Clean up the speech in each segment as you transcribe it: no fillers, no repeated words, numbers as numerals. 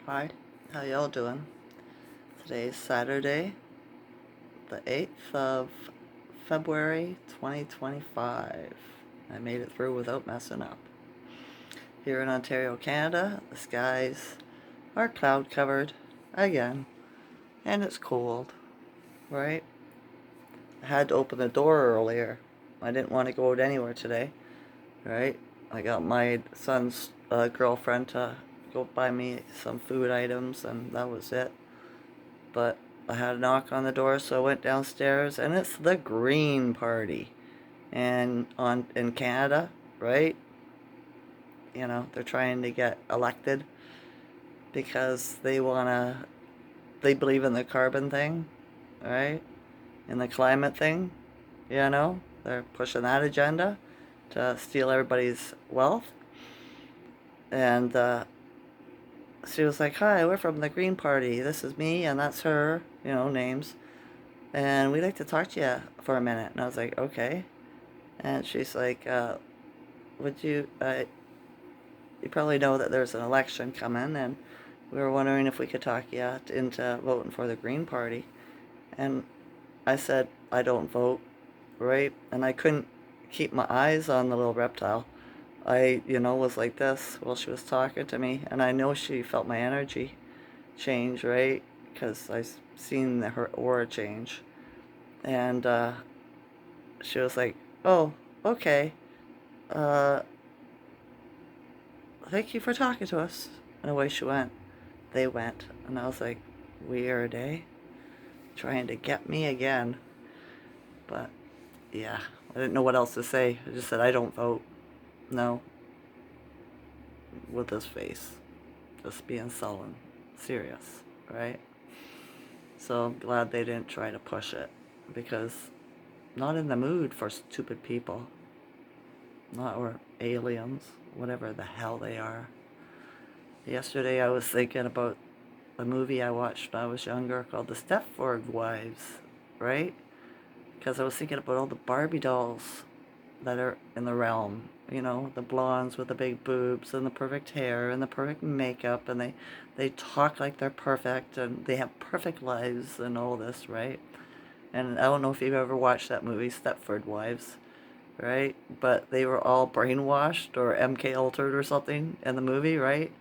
Hi, how y'all doing? Today's Saturday, the 8th of February 2025. I made it through without messing up. Here in Ontario, Canada, the skies are cloud covered again, and it's cold, right? I had to open the door earlier. I didn't want to go out anywhere today, right? I got my son's girlfriend to go buy me some food items, and that was it. But I had a knock on the door, so I went downstairs, and it's the Green Party. And in Canada, right? They're trying to get elected because they believe in the carbon thing, right? In the climate thing, they're pushing that agenda to steal everybody's wealth. And she was like, "Hi, we're from the Green Party. This is me, and that's her, names. And we'd like to talk to you for a minute." And I was like, "Okay." And she's like, "Would you probably know that there's an election coming, and we were wondering if we could talk you into voting for the Green Party." And I said, "I don't vote," right? And I couldn't keep my eyes on the little reptile. I, was like this while she was talking to me, and I know she felt my energy change, right? Because I seen her aura change. And she was like, "Oh, okay. Uh, thank you for talking to us." And away she went. They went. And I was like, weird, eh? Trying to get me again. But, yeah. I didn't know what else to say. I just said, "I don't vote." No. With this face. Just being sullen. Serious, right? So I'm glad they didn't try to push it. Because not in the mood for stupid people. Not or aliens. Whatever the hell they are. Yesterday I was thinking about a movie I watched when I was younger called The Stepford Wives, right? Because I was thinking about all the Barbie dolls that are in the realm. The blondes with the big boobs and the perfect hair and the perfect makeup, and they talk like they're perfect, and they have perfect lives and all this, right? And I don't know if you've ever watched that movie, Stepford Wives, right? But they were all brainwashed or MK altered or something in the movie, right?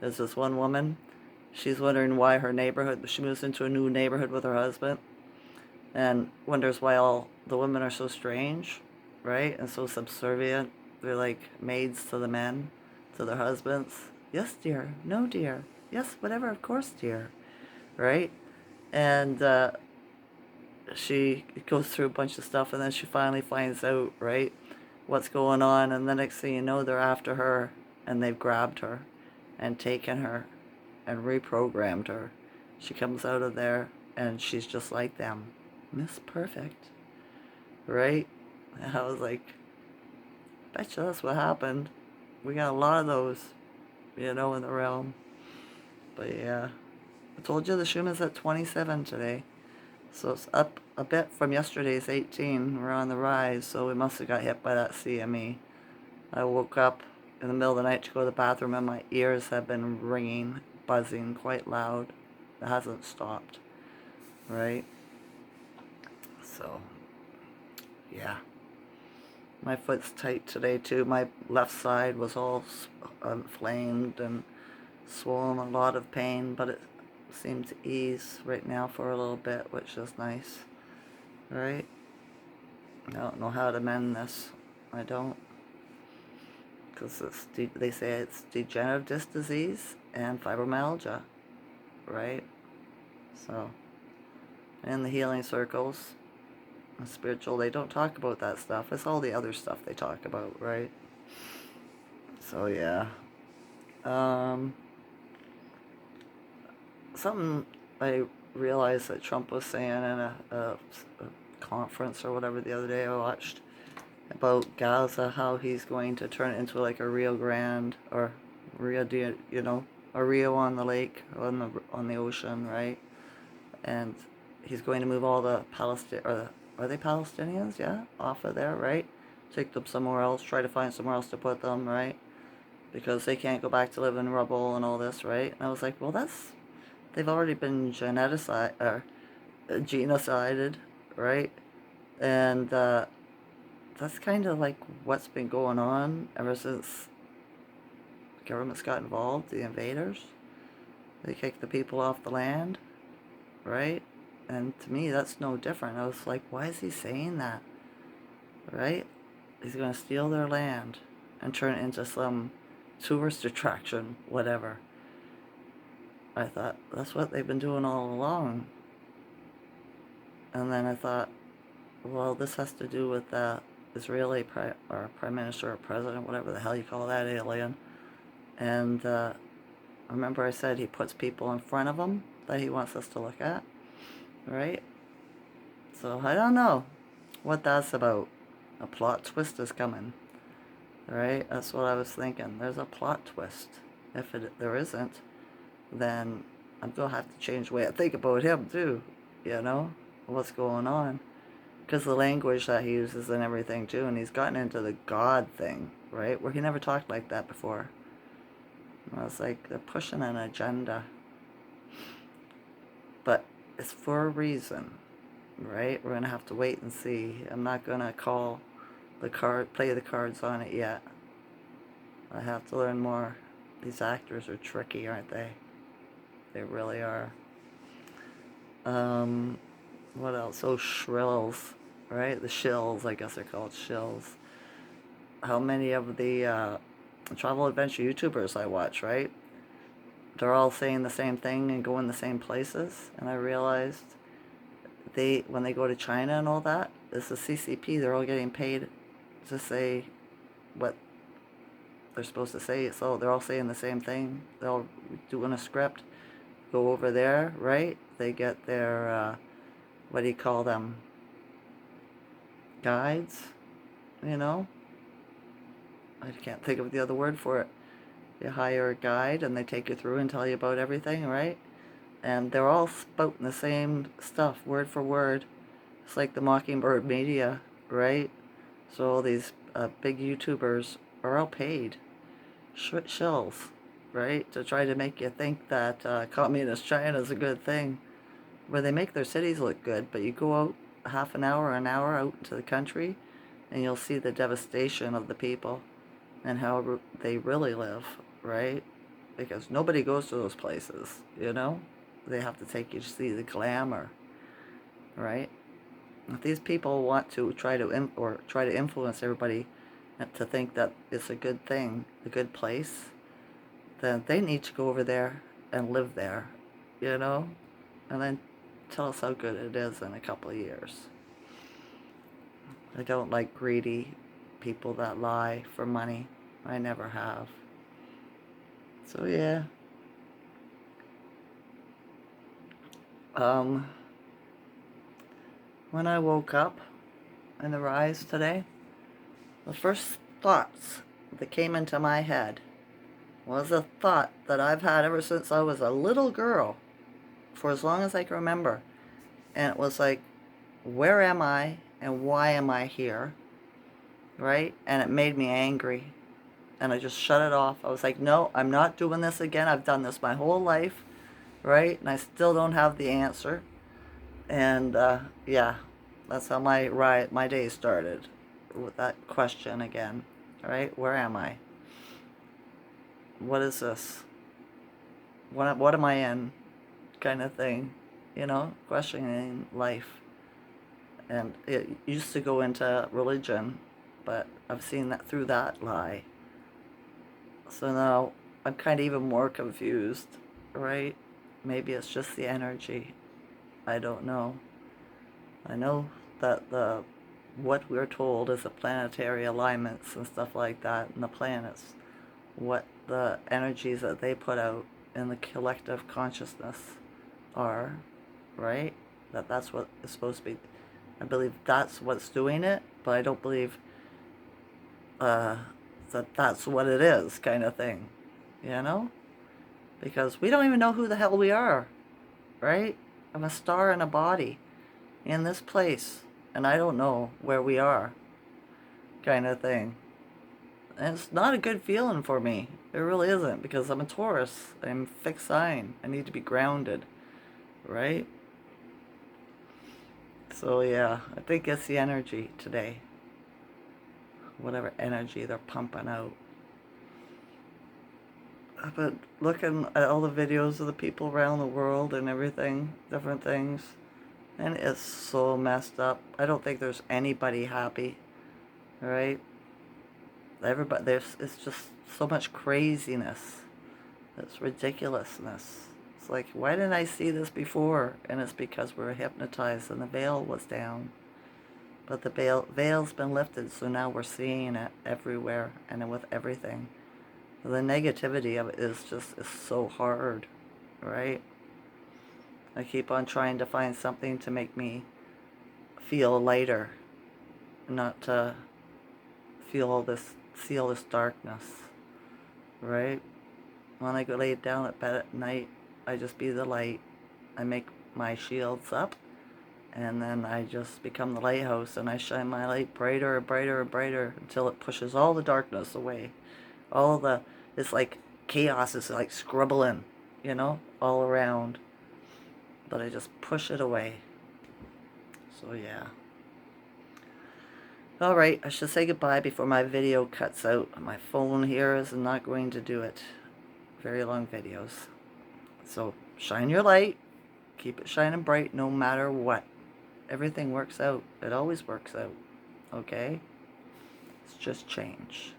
There's this one woman. She's wondering why she moves into a new neighborhood with her husband and wonders why all the women are so strange, right? And so subservient. They're like maids to the men, to their husbands. "Yes, dear. No, dear. Yes, whatever. Of course, dear." Right? And she goes through a bunch of stuff, and then she finally finds out, right, what's going on. And the next thing you know, they're after her, and they've grabbed her and taken her and reprogrammed her. She comes out of there, and she's just like them. Miss Perfect, right? And I was like, betcha that's what happened. We got a lot of those, in the realm. But yeah, I told you the Schuman's at 27 today. So it's up a bit from yesterday's 18. We're on the rise, so we must have got hit by that CME. I woke up in the middle of the night to go to the bathroom, and my ears have been ringing, buzzing quite loud. It hasn't stopped, right? So, yeah. My foot's tight today, too. My left side was all inflamed and swollen, a lot of pain, but it seemed to ease right now for a little bit, which is nice, right? I don't know how to mend this. I don't. Because they say it's degenerative disc disease and fibromyalgia, right? So, in the healing circles, and spiritual, they don't talk about that stuff. It's all the other stuff they talk about, right? So, yeah. Um, something I realized that Trump was saying in a conference or whatever the other day I watched about Gaza, how he's going to turn it into like a Rio Grande or a Rio on the lake, on the ocean, right? And he's going to move all the are they Palestinians? Yeah, off of there, right? Take them somewhere else. Try to find somewhere else to put them, right? because they can't go back to live in rubble and all this, right? And I was like, well, they've already been genocided, right? And that's kind of like what's been going on ever since the governments got involved, the invaders. They kicked the people off the land, right? And to me, that's no different. I was like, why is he saying that, right? He's going to steal their land and turn it into some tourist attraction, whatever. I thought, that's what they've been doing all along. And then I thought, well, this has to do with the Israeli prime minister or president, whatever the hell you call that alien. And remember I said he puts people in front of him that he wants us to look at, right? So I don't know what that's about. A plot twist is coming, right? That's what I was thinking. There's a plot twist. If there isn't, then I'm going to have to change the way I think about him too, you know, what's going on. Because the language that he uses and everything too, and he's gotten into the God thing, right? Where he never talked like that before. And I was like, they're pushing an agenda. But it's for a reason, right? We're going to have to wait and see. I'm not going to play the cards on it yet. I have to learn more. These actors are tricky, aren't they? They really are. What else? Oh, shrills, right? The shills, I guess they're called shills. How many of the travel adventure YouTubers I watch, right? They're all saying the same thing and going the same places. And I realized when they go to China and all that, it's the CCP. They're all getting paid to say what they're supposed to say. So they're all saying the same thing. They're all doing a script. Go over there, right? They get their, what do you call them? Guides, you know? I can't think of the other word for it. You hire a guide and they take you through and tell you about everything, right? And they're all spouting the same stuff, word for word. It's like the Mockingbird media, right? So all these big YouTubers are all paid shills, right? To try to make you think that communist China is a good thing. Where they make their cities look good, but you go out half an hour or an hour out into the country and you'll see the devastation of the people and how they really live, right? Because nobody goes to those places, you know? They have to take you to see the glamour, right? If these people want to try to influence everybody to think that it's a good thing, a good place, then they need to go over there and live there, you know? And then tell us how good it is in a couple of years. I don't like greedy people that lie for money. I never have. So yeah. When I woke up in the rise today, the first thoughts that came into my head was a thought that I've had ever since I was a little girl, for as long as I can remember. And it was like, where am I and why am I here? Right? And it made me angry. And I just shut it off. I was like, no, I'm not doing this again. I've done this my whole life, right? And I still don't have the answer. And yeah, that's how my day started, with that question again, right? Where am I? What is this? What am I in? Kind of thing, you know, questioning life. And it used to go into religion, but I've seen that through that lie. So now I'm kind of even more confused, right? Maybe it's just the energy. I don't know. I know that what we're told is the planetary alignments and stuff like that, and the planets, what the energies that they put out in the collective consciousness are, right? That's what it's supposed to be. I believe that's what's doing it, but I don't believe that that's what it is, kind of thing, you know? Because we don't even know who the hell we are, right? I'm a star in a body in this place, and I don't know where we are, kind of thing. And it's not a good feeling for me. It really isn't, because I'm a Taurus. I'm a fixed sign. I need to be grounded, right? So yeah, I think it's the energy today. Whatever energy they're pumping out. But looking at all the videos of the people around the world and everything, different things, and it's so messed up. I don't think there's anybody happy, right? Everybody, it's just so much craziness. It's ridiculousness. It's like, why didn't I see this before? And it's because we're hypnotized and the veil was down. But the veil's been lifted, so now we're seeing it everywhere and with everything. The negativity of it is so hard, right? I keep on trying to find something to make me feel lighter, not to see all this darkness, right? When I go lay down at bed at night, I just be the light. I make my shields up, and then I just become the lighthouse, and I shine my light brighter and brighter and brighter until it pushes all the darkness away. It's like chaos is like scribbling, all around. But I just push it away. So yeah. Alright, I should say goodbye before my video cuts out. My phone here is not going to do it. Very long videos. So shine your light. Keep it shining bright no matter what. Everything works out. It always works out. Okay? It's just change.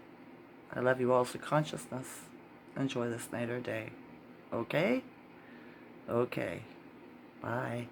I love you all to consciousness. Enjoy this night or day. Okay? Okay. Bye.